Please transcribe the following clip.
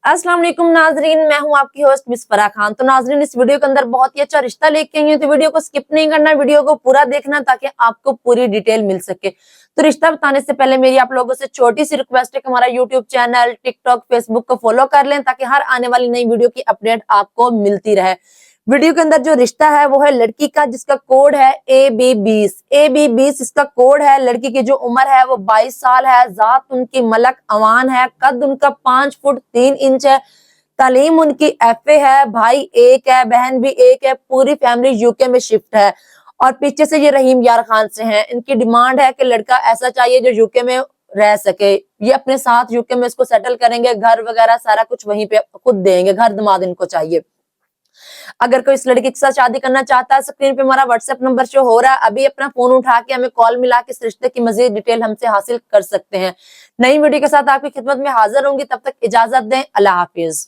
अस्सलाम वालेकुम नाजरीन, मैं हूं आपकी होस्ट मिस फराह खान। तो नाजरीन, इस वीडियो के अंदर बहुत ही अच्छा रिश्ता लेके आई हूं, तो वीडियो को स्किप नहीं करना, वीडियो को पूरा देखना ताकि आपको पूरी डिटेल मिल सके। तो रिश्ता बताने से पहले मेरी आप लोगों से छोटी सी रिक्वेस्ट है कि हमारा यूट्यूब चैनल, टिकटॉक, फेसबुक को फॉलो कर लें ताकि हर आने वाली नई वीडियो की अपडेट आपको मिलती रहे। वीडियो के अंदर जो रिश्ता है वो है लड़की का, जिसका कोड है AB20 इसका कोड है। लड़की की जो उम्र है वो 22 साल है। जात उनकी मलक अवान है। कद उनका 5 फुट 3 इंच है। तालीम उनकी FA है। भाई एक है, बहन भी एक है। पूरी फैमिली UK में शिफ्ट है। और पीछे से ये रहीम यार खान से हैं। इनकी डिमांड है कि लड़का ऐसा चाहिए जो UK में रह सके। ये अपने साथ UK में इसको सेटल करेंगे, घर वगैरह सारा कुछ वहीं पे खुद देंगे, घर दामाद इनको चाहिए। अगर कोई इस लड़की के साथ शादी करना चाहता है, स्क्रीन पे हमारा WhatsApp नंबर शो हो रहा है, अभी अपना फोन उठा के हमें कॉल मिला के इस रिश्ते की मजीद डिटेल हमसे हासिल कर सकते हैं। नई वीडियो के साथ आपकी खिदमत में हाजिर होंगी, तब तक इजाजत दें। अल्लाह हाफिज।